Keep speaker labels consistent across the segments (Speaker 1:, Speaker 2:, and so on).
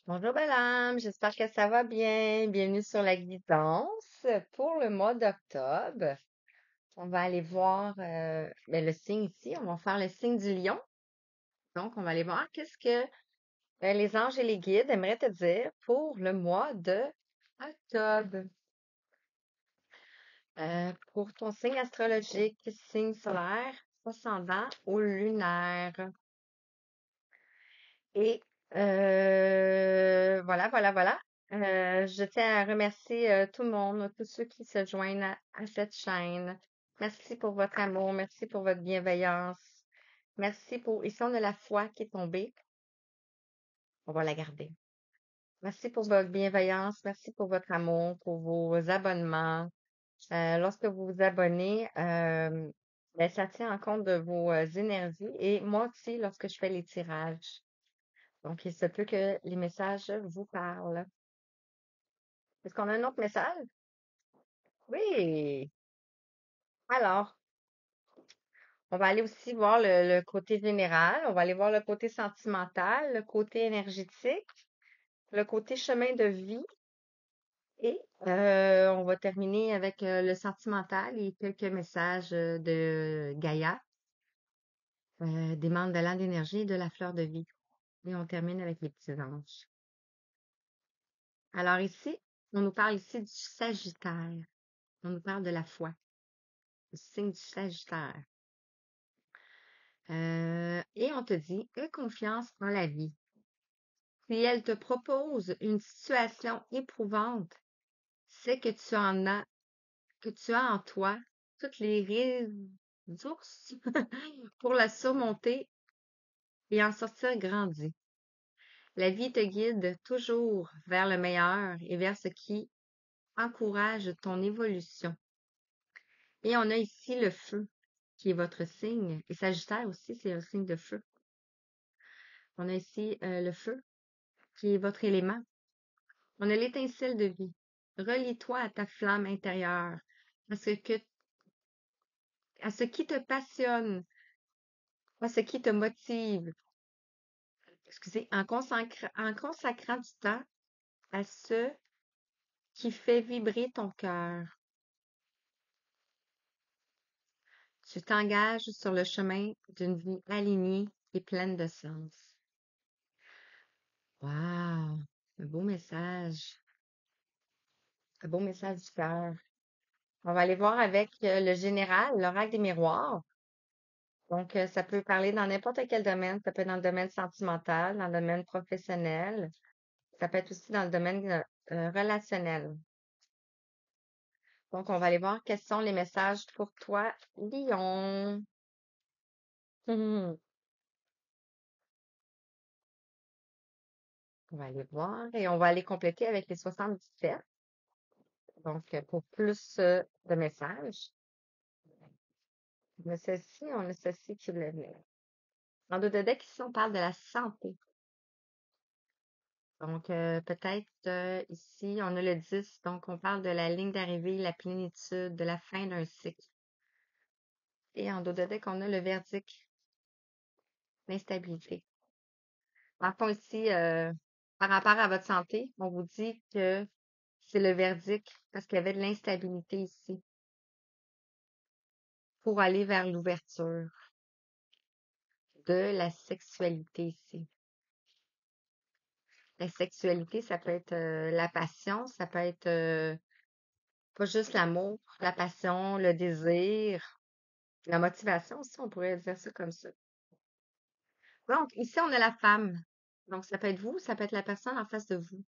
Speaker 1: Bonjour belle âme, j'espère que ça va bien. Bienvenue sur la guidance pour le mois d'octobre. On va aller voir le signe ici. On va faire le signe du lion. Donc, on va aller voir qu'est-ce que les anges et les guides aimeraient te dire pour le mois de octobre. Pour ton signe astrologique, signe solaire, ascendant ou lunaire. Et voilà. Je tiens à remercier tout le monde, tous ceux qui se joignent à cette chaîne. Merci pour votre amour, merci pour votre bienveillance. Merci pour, ici on a la foi qui est tombée, on va la garder. Merci pour votre bienveillance, merci pour votre amour, pour vos abonnements. Lorsque vous vous abonnez, ça tient en compte de vos énergies. Et moi aussi, lorsque je fais les tirages. Donc, il se peut que les messages vous parlent. Est-ce qu'on a un autre message? Oui. Alors, on va aller aussi voir le côté général. On va aller voir le côté sentimental, le côté énergétique, le côté chemin de vie. Et on va terminer avec le sentimental et quelques messages de Gaïa, des membres de l'âme d'énergie et de la fleur de vie. Et on termine avec les petits anges. Alors ici, on nous parle ici du Sagittaire. On nous parle de la foi. Le signe du Sagittaire. Et on te dit, aie confiance en la vie. Si elle te propose une situation éprouvante, c'est que tu as en toi toutes les ressources pour la surmonter et en sortir grandi. La vie te guide toujours vers le meilleur et vers ce qui encourage ton évolution. Et on a ici le feu, qui est votre signe. Et Sagittaire aussi, c'est un signe de feu. On a ici le feu, qui est votre élément. On a l'étincelle de vie. Relie-toi à ta flamme intérieure, à à ce qui te passionne, à ce qui te motive. Excusez, en consacrant du temps à ce qui fait vibrer ton cœur. Tu t'engages sur le chemin d'une vie alignée et pleine de sens. Wow! Un beau message. Un beau message du cœur. On va aller voir avec le général, l'oracle des miroirs. Donc, ça peut parler dans n'importe quel domaine. Ça peut être dans le domaine sentimental, dans le domaine professionnel. Ça peut être aussi dans le domaine relationnel. Donc, on va aller voir quels sont les messages pour toi, Lion. On va aller voir et on va aller compléter avec les 77. Donc, pour plus de messages. On a ceci qui voulait venir. En deux de deck, ici, on parle de la santé. Donc, peut-être ici, on a le 10, donc on parle de la ligne d'arrivée, la plénitude, de la fin d'un cycle. Et en dos de deck, on a le verdict, l'instabilité. Dans le fond, ici, par rapport à votre santé, on vous dit que c'est le verdict parce qu'il y avait de l'instabilité ici pour aller vers l'ouverture de la sexualité ici. La sexualité, ça peut être la passion, ça peut être pas juste l'amour, la passion, le désir, la motivation aussi, on pourrait dire ça comme ça. Donc, ici, on a la femme. Donc, ça peut être vous, ça peut être la personne en face de vous.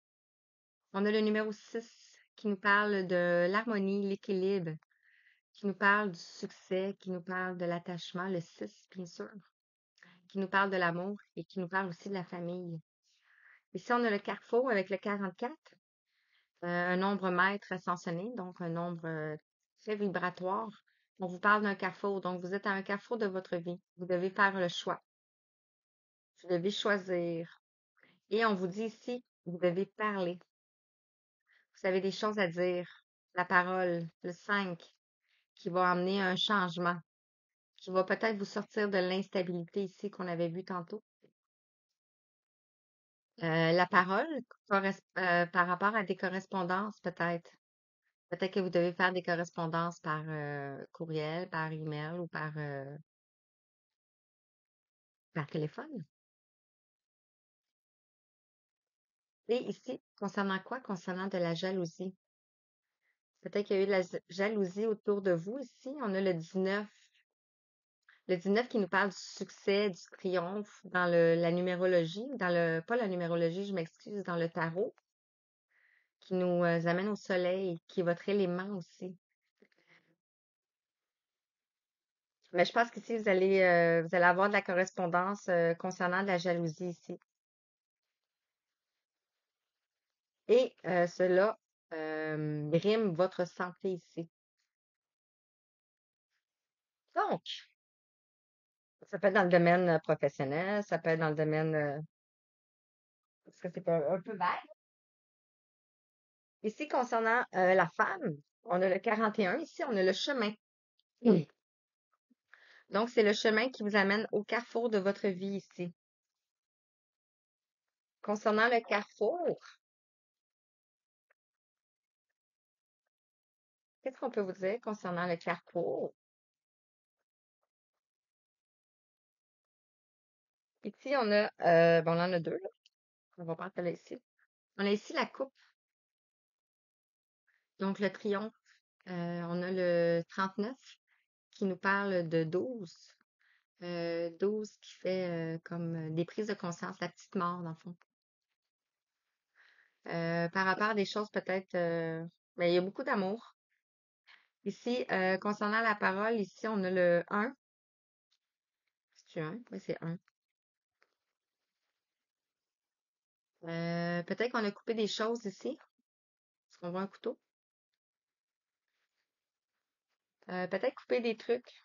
Speaker 1: On a le numéro 6 qui nous parle de l'harmonie, l'équilibre, qui nous parle du succès, qui nous parle de l'attachement, le 6, bien sûr, qui nous parle de l'amour et qui nous parle aussi de la famille. Ici, on a le carrefour avec le 44, un nombre maître ascensionné, donc un nombre très vibratoire. On vous parle d'un carrefour, donc vous êtes à un carrefour de votre vie. Vous devez faire le choix. Vous devez choisir. Et on vous dit ici, vous devez parler. Vous avez des choses à dire. La parole, le 5, qui va amener un changement, qui va peut-être vous sortir de l'instabilité ici qu'on avait vu tantôt. La parole, par rapport à des correspondances, peut-être. Peut-être que vous devez faire des correspondances par courriel, par email ou par téléphone. Et ici, concernant quoi? Concernant de la jalousie. Peut-être qu'il y a eu de la jalousie autour de vous ici. On a le 19. Le 19 qui nous parle du succès, du triomphe dans la numérologie, pas la numérologie, je m'excuse, dans le tarot, qui nous amène au soleil, qui est votre élément aussi. Mais je pense qu'ici, vous allez avoir de la correspondance concernant de la jalousie ici. Et cela rime votre santé ici. Donc, ça peut être dans le domaine professionnel, ça peut être dans le domaine... est-ce que c'est pas un peu vague? Ici, concernant la femme, on a le 41. Ici, on a le chemin. Mm. Donc, c'est le chemin qui vous amène au carrefour de votre vie ici. Concernant le carrefour, qu'est-ce qu'on peut vous dire concernant le carrefour? Ici, on en a deux, là. On va partir là ici. On a ici la coupe, donc le triomphe. On a le 39 qui nous parle de 12. 12 qui fait comme des prises de conscience, la petite mort, dans le fond. Par rapport à des choses peut-être, mais il y a beaucoup d'amour. Ici, concernant la parole, ici, on a le 1. C'est un? Oui, c'est un. Peut-être qu'on a coupé des choses ici. Est-ce qu'on voit un couteau? Peut-être couper des trucs.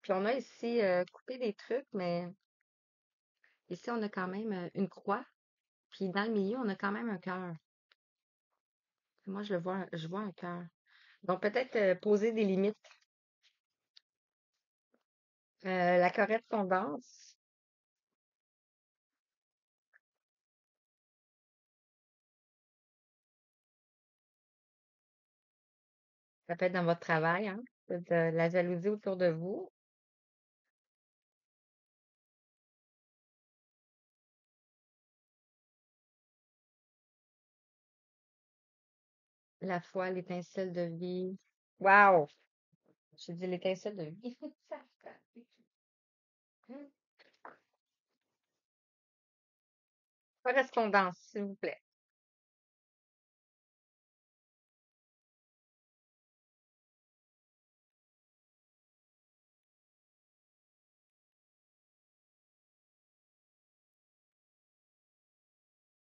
Speaker 1: Puis on a ici coupé des trucs, mais ici, on a quand même une croix. Puis dans le milieu, on a quand même un cœur. Moi, je vois un cœur. Donc peut-être poser des limites. La correspondance, ça peut être dans votre travail, hein? De la jalousie autour de vous. La foi, l'étincelle de vie. Wow! J'ai dit l'étincelle de vie. Correspondance, s'il vous plaît.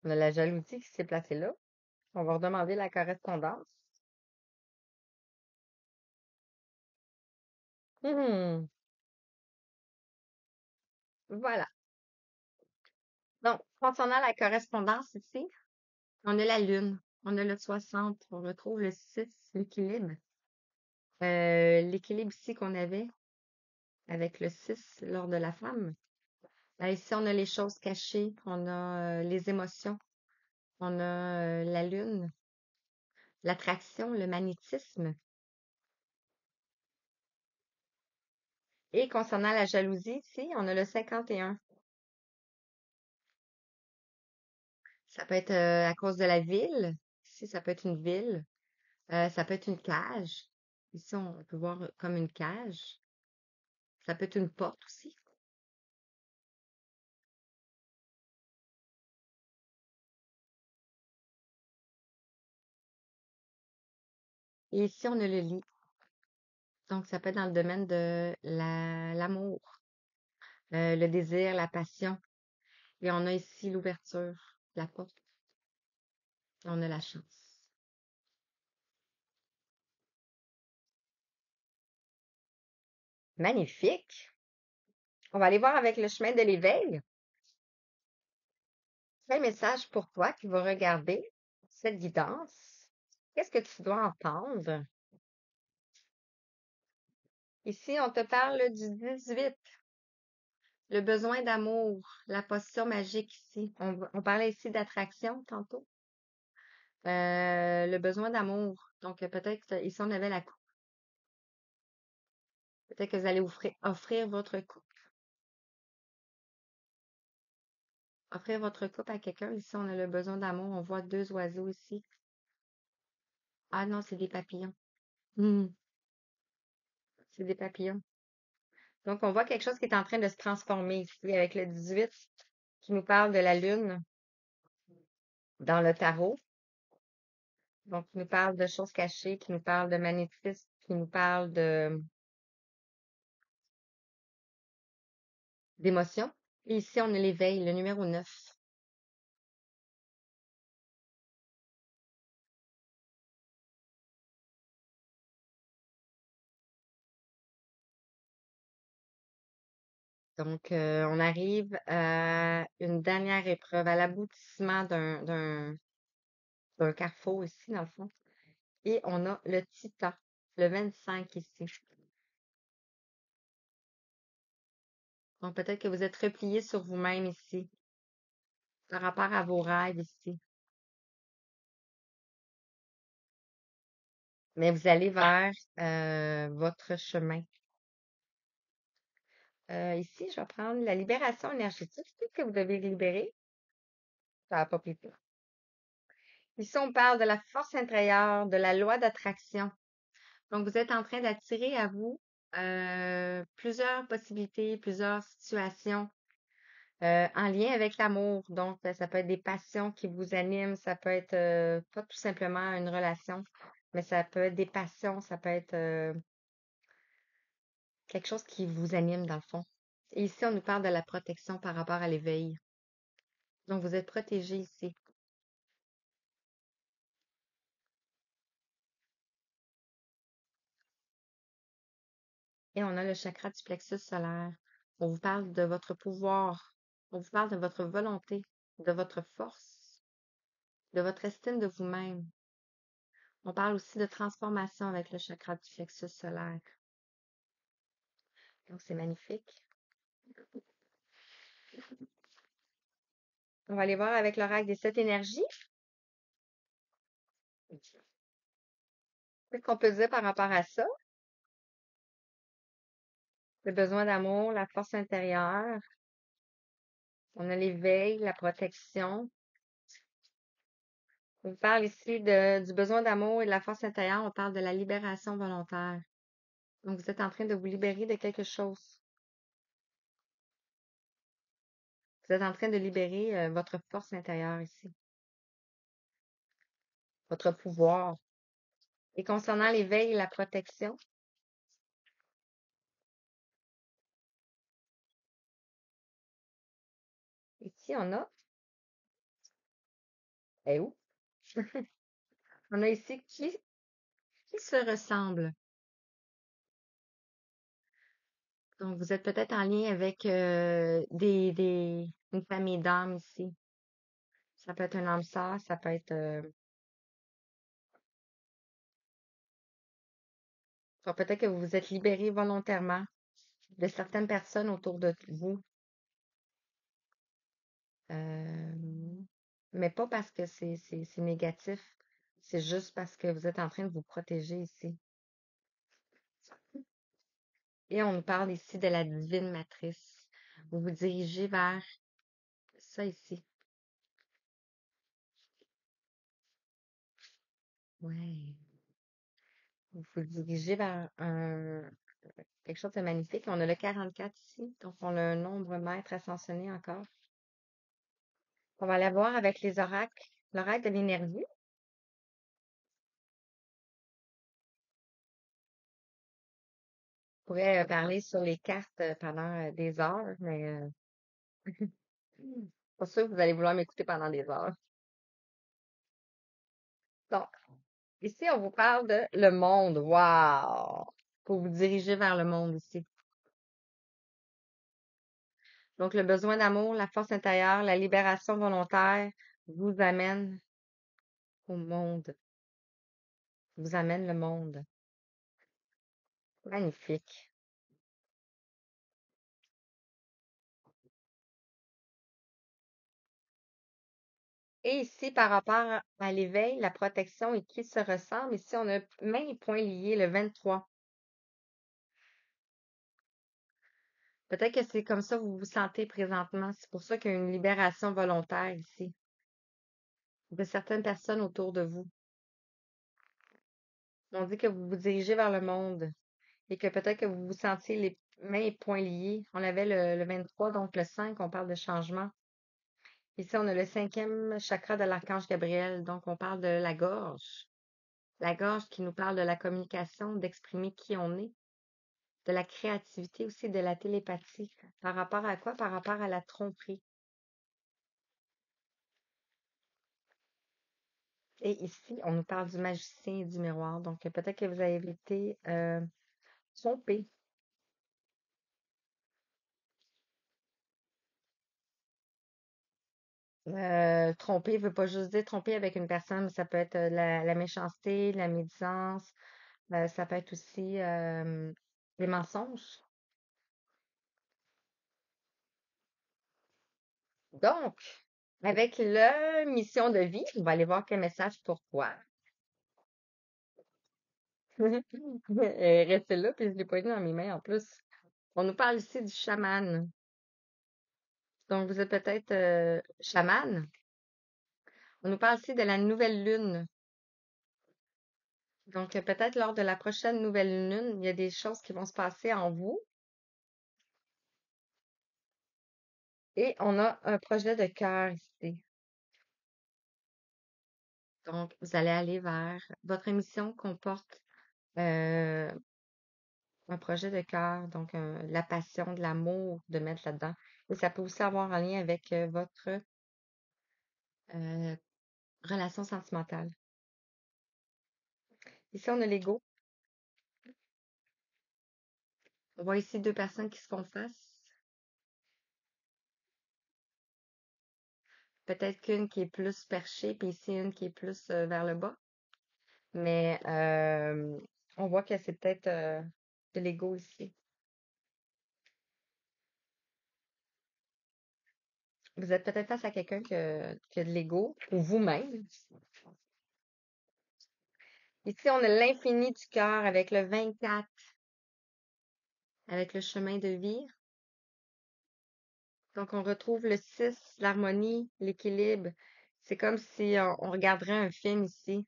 Speaker 1: On a la jalousie qui s'est placée là. On va redemander la correspondance. Hmm, voilà. Donc, concernant la correspondance ici, on a la Lune, on a le 60, on retrouve le 6, l'équilibre. L'équilibre ici qu'on avait avec le 6 lors de la femme. Ici, on a les choses cachées, on a les émotions, on a la Lune, l'attraction, le magnétisme. Et concernant la jalousie ici, on a le 51. Ça peut être à cause de la ville. Ici, ça peut être une ville. Ça peut être une cage. Ici, on peut voir comme une cage. Ça peut être une porte aussi. Et ici, on a le lit. Donc, ça peut être dans le domaine de l'amour, le désir, la passion. Et on a ici l'ouverture, la porte. Et on a la chance. Magnifique. On va aller voir avec le chemin de l'éveil. Quel message pour toi qui va regarder cette guidance? Qu'est-ce que tu dois entendre? Ici, on te parle du 18. Le besoin d'amour, la potion magique ici. On parlait ici d'attraction tantôt. Le besoin d'amour. Donc, peut-être, ici, on avait la coupe. Peut-être que vous allez offrir votre coupe. Offrir votre coupe à quelqu'un. Ici, on a le besoin d'amour. On voit deux oiseaux ici. Ah non, c'est des papillons. Hmm, c'est des papillons. Donc, on voit quelque chose qui est en train de se transformer ici avec le 18 qui nous parle de la lune dans le tarot. Donc, qui nous parle de choses cachées, qui nous parle de magnétisme, qui nous parle d'émotions. Et ici, on a l'éveil, le numéro 9. Donc, on arrive à une dernière épreuve, à l'aboutissement d'un carrefour ici, dans le fond. Et on a le Titan, le 25 ici. Donc, peut-être que vous êtes replié sur vous-même ici, par rapport à vos rêves ici. Mais vous allez vers votre chemin. Ici, je vais prendre la libération énergétique. Qu'est-ce que vous devez libérer? Ça n'a pas pris plus. Ici, on parle de la force intérieure, de la loi d'attraction. Donc, vous êtes en train d'attirer à vous plusieurs possibilités, plusieurs situations en lien avec l'amour. Donc, ça peut être des passions qui vous animent, ça peut être pas tout simplement une relation, mais ça peut être des passions, ça peut être quelque chose qui vous anime dans le fond. Et ici, on nous parle de la protection par rapport à l'éveil. Donc, vous êtes protégé ici. Et on a le chakra du plexus solaire. On vous parle de votre pouvoir. On vous parle de votre volonté, de votre force, de votre estime de vous-même. On parle aussi de transformation avec le chakra du plexus solaire. Donc, c'est magnifique. On va aller voir avec l'oracle des sept énergies. Qu'est-ce qu'on peut dire par rapport à ça? Le besoin d'amour, la force intérieure. On a l'éveil, la protection. On parle ici du besoin d'amour et de la force intérieure. On parle de la libération volontaire. Donc, vous êtes en train de vous libérer de quelque chose. Vous êtes en train de libérer votre force intérieure ici, votre pouvoir. Et concernant l'éveil et la protection, ici, on a, eh où? On a ici qui se ressemble. Donc, vous êtes peut-être en lien avec une famille d'âmes ici. Ça peut être un âme sœur, ça peut être peut-être que vous vous êtes libéré volontairement de certaines personnes autour de vous. Euh, mais pas parce que c'est négatif. C'est juste parce que vous êtes en train de vous protéger ici. Et on nous parle ici de la divine matrice. Vous vous dirigez vers ça ici. Ouais. Vous vous dirigez vers quelque chose de magnifique. On a le 44 ici. Donc, on a un nombre maître ascensionné encore. On va aller voir avec les oracles. L'oracle de l'énergie. On pourrait parler sur les cartes pendant des heures, mais pas sûr que vous allez vouloir m'écouter pendant des heures. Donc, ici, on vous parle de le monde. Wow! Pour vous diriger vers le monde ici. Donc, le besoin d'amour, la force intérieure, la libération volontaire vous amène au monde. Vous amène le monde. Magnifique. Et ici, par rapport à l'éveil, la protection et qui se ressemble, ici, on a main et poing liés le 23. Peut-être que c'est comme ça que vous vous sentez présentement. C'est pour ça qu'il y a une libération volontaire ici de certaines personnes autour de vous. On dit que vous vous dirigez vers le monde et que peut-être que vous vous sentiez les mains et poings liés. On avait le 23, donc le 5, on parle de changement. Ici, on a le 5e chakra de l'archange Gabriel, donc on parle de la gorge. La gorge qui nous parle de la communication, d'exprimer qui on est, de la créativité aussi, de la télépathie. Par rapport à quoi? Par rapport à la tromperie. Et ici, on nous parle du magicien et du miroir. Donc, peut-être que vous avez été trompé. Tromper veut pas juste dire tromper avec une personne, mais ça peut être la méchanceté, la médisance, ça peut être aussi les mensonges. Donc, avec la mission de vie, on va aller voir quel message pourquoi. Restez là, puis je l'ai pas eu dans mes mains en plus. On nous parle ici du chaman. Donc, vous êtes peut-être chaman. On nous parle ici de la nouvelle lune. Donc, peut-être lors de la prochaine nouvelle lune, il y a des choses qui vont se passer en vous. Et on a un projet de cœur ici. Donc, vous allez aller vers votre émission comporte euh, un projet de cœur, donc la passion, de l'amour de mettre là-dedans. Et ça peut aussi avoir un lien avec votre euh, relation sentimentale. Ici, on a l'ego. On voit ici deux personnes qui se font face. Peut-être qu'une qui est plus perchée, puis ici une qui est plus vers le bas. Mais on voit que c'est peut-être de l'ego ici. Vous êtes peut-être face à quelqu'un qui a de l'ego, ou vous-même. Ici, on a l'infini du cœur avec le 24, avec le chemin de vie. Donc, on retrouve le 6, l'harmonie, l'équilibre. C'est comme si on regarderait un film ici,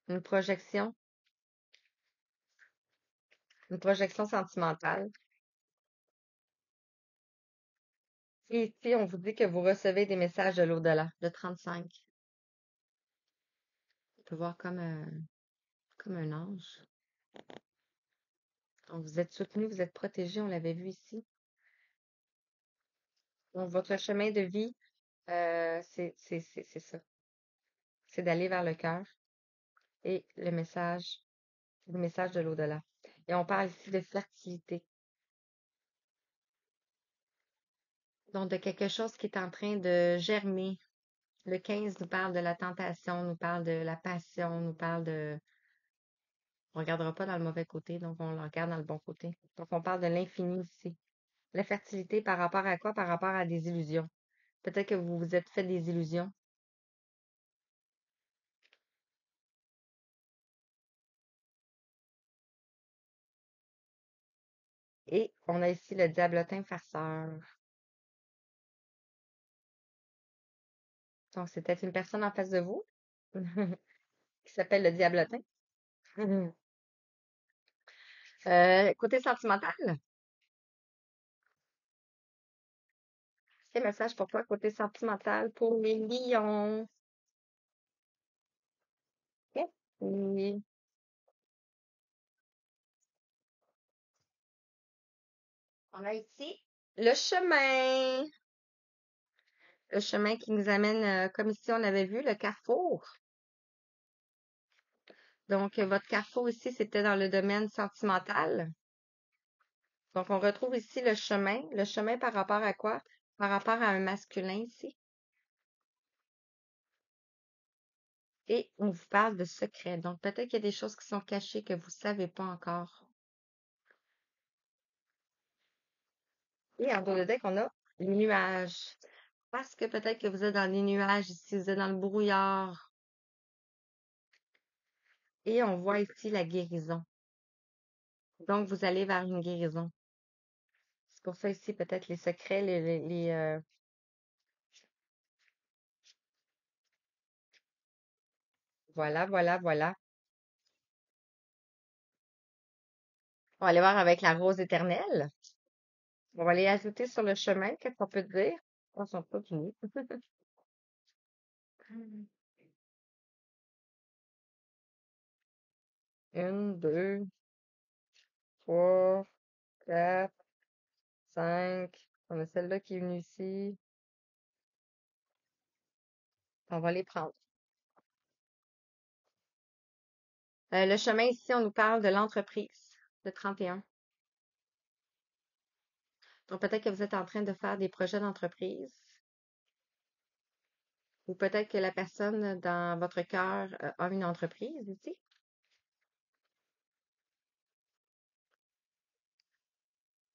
Speaker 1: une une projection sentimentale. Et ici, on vous dit que vous recevez des messages de l'au-delà, de 35. On peut voir comme un ange. Donc, vous êtes soutenu, vous êtes protégé, on l'avait vu ici. Donc, votre chemin de vie, c'est ça. C'est d'aller vers le cœur et le message de l'au-delà. Et on parle ici de fertilité. Donc, de quelque chose qui est en train de germer. Le 15 nous parle de la tentation, nous parle de la passion, nous parle de... On ne regardera pas dans le mauvais côté, donc on le regarde dans le bon côté. Donc, on parle de l'infini ici. La fertilité par rapport à quoi? Par rapport à des illusions. Peut-être que vous vous êtes fait des illusions. Et on a ici le diablotin farceur. Donc, c'est peut-être une personne en face de vous qui s'appelle le diablotin. Côté sentimental, quel message pour toi côté sentimental pour les lions? Ok. Oui. On a ici le chemin. Le chemin qui nous amène, comme ici on avait vu, le carrefour. Donc, votre carrefour ici, c'était dans le domaine sentimental. Donc, on retrouve ici le chemin. Le chemin par rapport à quoi? Par rapport à un masculin ici. Et on vous parle de secrets. Donc, peut-être qu'il y a des choses qui sont cachées que vous ne savez pas encore. Et en dos de deck, on a les nuages. Parce que peut-être que vous êtes dans les nuages ici, vous êtes dans le brouillard. Et on voit ici la guérison. Donc, vous allez vers une guérison. C'est pour ça ici, peut-être les secrets, voilà, voilà, voilà. On va aller voir avec la rose éternelle. On va les ajouter sur le chemin. Qu'est-ce qu'on peut dire? Ils sont pas finis. Une, deux, trois, quatre, cinq. On a celle-là qui est venue ici. On va les prendre. Le chemin ici, on nous parle de l'entreprise, le 31. Donc, peut-être que vous êtes en train de faire des projets d'entreprise ou peut-être que la personne dans votre cœur a une entreprise ici.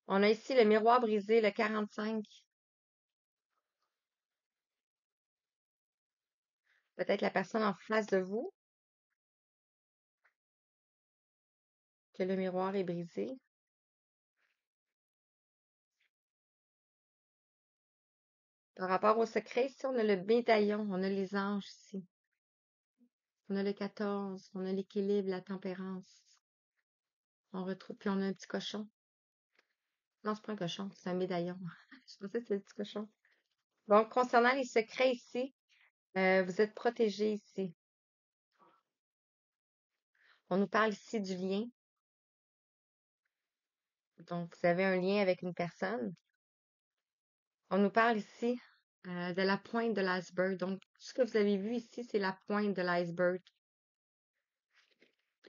Speaker 1: On a ici le miroir brisé, le 45. Peut-être la personne en face de vous, que le miroir est brisé. Par rapport au secret, ici, on a le médaillon, on a les anges ici. On a le 14, on a l'équilibre, la tempérance. On retrouve, puis on a un petit cochon. Non, c'est pas un cochon, c'est un médaillon. Je pensais que c'était un petit cochon. Donc, concernant les secrets ici, vous êtes protégés ici. On nous parle ici du lien. Donc, vous avez un lien avec une personne. On nous parle ici de la pointe de l'iceberg. Donc, ce que vous avez vu ici, c'est la pointe de l'iceberg.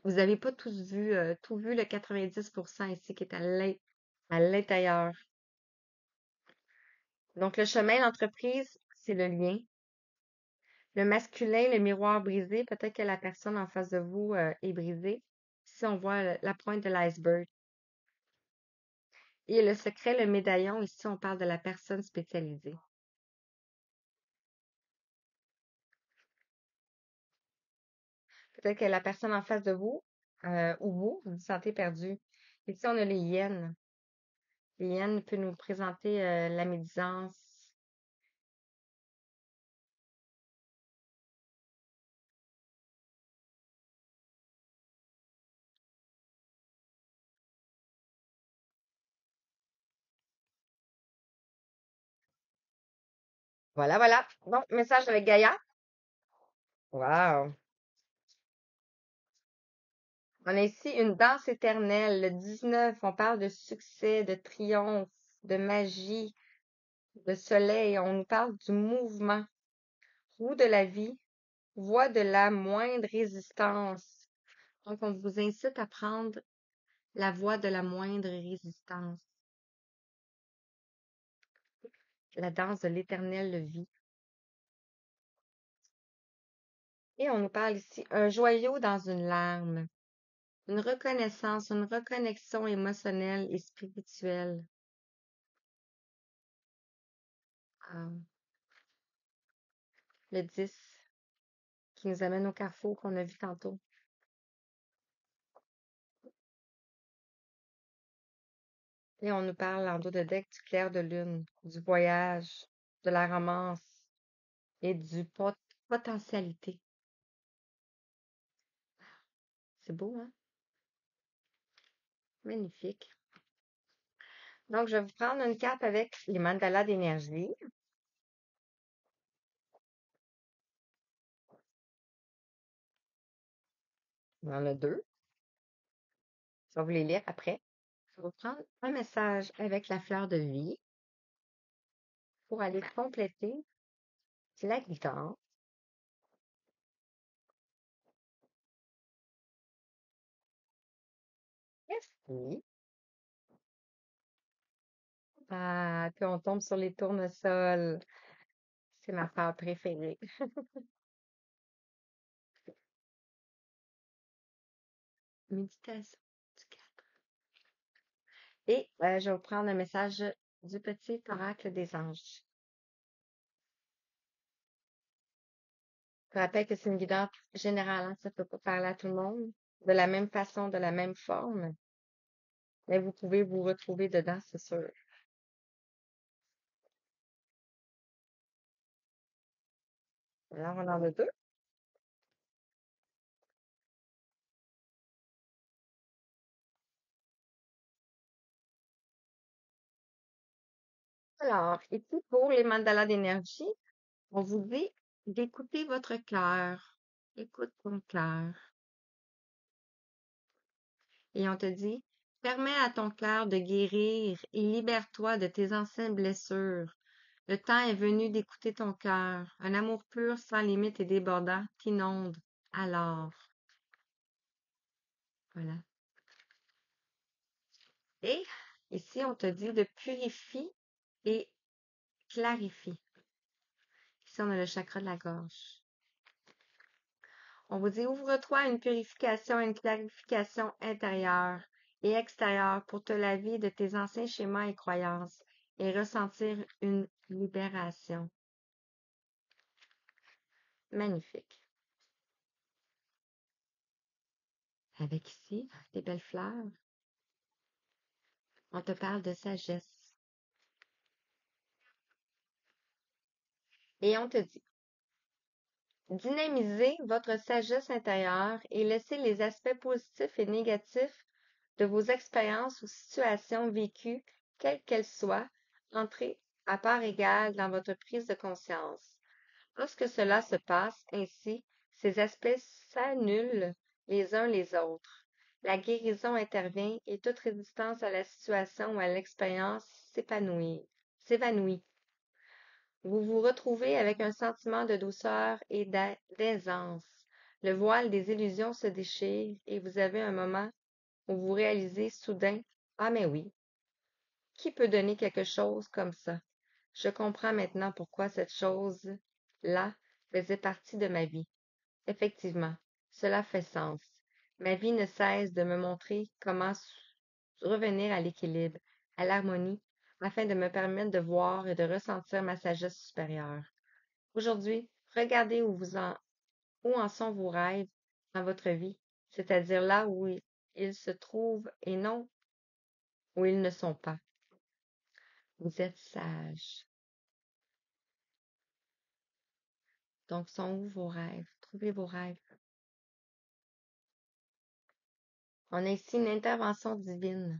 Speaker 1: Vous n'avez pas tous vu, tout vu le 90% ici qui est à l'intérieur. Donc, le chemin, l'entreprise, c'est le lien. Le masculin, le miroir brisé, peut-être que la personne en face de vous est brisée. Ici, on voit la pointe de l'iceberg. Et le secret, le médaillon, ici, on parle de la personne spécialisée. Peut-être que la personne en face de vous, ou vous vous sentez perdu. Ici, on a les hyènes. Les hyènes peuvent nous présenter la médisance. Voilà, voilà. Bon, message avec Gaïa. Wow. On a ici une danse éternelle, le 19. On parle de succès, de triomphe, de magie, de soleil. On nous parle du mouvement, roue de la vie, voie de la moindre résistance. Donc, on vous incite à prendre la voie de la moindre résistance. La danse de l'éternelle vie. Et on nous parle ici un joyau dans une larme, une reconnaissance, une reconnexion émotionnelle et spirituelle. Ah, le 10 qui nous amène au carrefour qu'on a vu tantôt. Et on nous parle en dos de deck du clair de lune, du voyage, de la romance et du potentialité. C'est beau, hein? Magnifique. Donc, je vais vous prendre une carte avec les mandalas d'énergie. Il y en a deux. Je vais vous les lire après. Je vais vous prendre un message avec la fleur de vie pour aller compléter la guitare. Merci. Ah, puis on tombe sur les tournesols. C'est ma part préférée. Méditation du cœur. Et je vais vous prendre un message du petit oracle des anges. Je rappelle que c'est une guidance générale, hein, ça ne peut pas parler à tout le monde de la même façon, de la même forme, mais vous pouvez vous retrouver dedans, c'est sûr. Alors, on en a deux. Alors, ici, pour les mandalas d'énergie, on vous dit d'écouter votre cœur. Écoute ton cœur. Et on te dit, permets à ton cœur de guérir et libère-toi de tes anciennes blessures. Le temps est venu d'écouter ton cœur. Un amour pur, sans limite et débordant t'inonde. Alors, voilà. Et ici, on te dit de purifie et clarifie. Ici, on a le chakra de la gorge. On vous dit, ouvre-toi à une purification, une clarification intérieure et extérieure pour te laver de tes anciens schémas et croyances et ressentir une libération. Magnifique. Avec ici des belles fleurs, on te parle de sagesse. Et on te dit, dynamisez votre sagesse intérieure et laissez les aspects positifs et négatifs de vos expériences ou situations vécues, quelles qu'elles soient, entrer à part égale dans votre prise de conscience. Lorsque cela se passe ainsi, ces aspects s'annulent les uns les autres. La guérison intervient et toute résistance à la situation ou à l'expérience s'évanouit. Vous vous retrouvez avec un sentiment de douceur et d'aisance. Le voile des illusions se déchire et vous avez un moment où vous réalisez soudain, ah mais oui, qui peut donner quelque chose comme ça? Je comprends maintenant pourquoi cette chose-là faisait partie de ma vie. Effectivement, cela fait sens. Ma vie ne cesse de me montrer comment revenir à l'équilibre, à l'harmonie, afin de me permettre de voir et de ressentir ma sagesse supérieure. Aujourd'hui, regardez où en sont vos rêves dans votre vie, c'est-à-dire là où ils se trouvent et non où ils ne sont pas. Vous êtes sage. Donc, sont où vos rêves? Trouvez vos rêves. On a ici une intervention divine.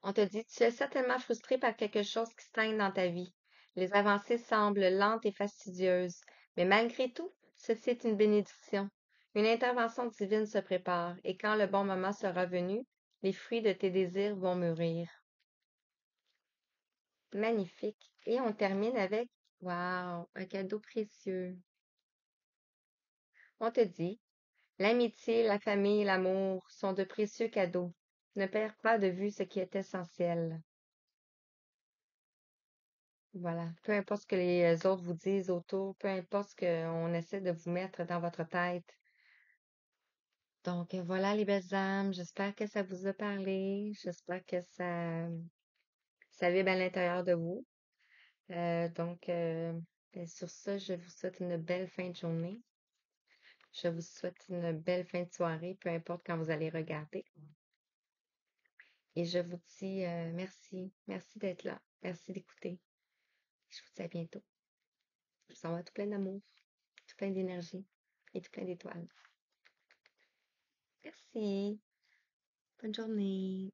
Speaker 1: On te dit, tu es certainement frustré par quelque chose qui stagne dans ta vie. Les avancées semblent lentes et fastidieuses, mais malgré tout, ceci est une bénédiction. Une intervention divine se prépare, et quand le bon moment sera venu, les fruits de tes désirs vont mûrir. Magnifique. Et on termine avec, wow, un cadeau précieux. On te dit, l'amitié, la famille, l'amour sont de précieux cadeaux. Ne perds pas de vue ce qui est essentiel. Voilà. Peu importe ce que les autres vous disent autour, peu importe ce qu'on essaie de vous mettre dans votre tête. Donc, voilà les belles âmes. J'espère que ça vous a parlé. J'espère que ça vibre à l'intérieur de vous. Donc, sur ça, je vous souhaite une belle fin de journée. Je vous souhaite une belle fin de soirée, peu importe quand vous allez regarder. Et je vous dis merci. Merci d'être là. Merci d'écouter. Je vous dis à bientôt. Je vous envoie tout plein d'amour, tout plein d'énergie et tout plein d'étoiles. Merci. Bonne journée.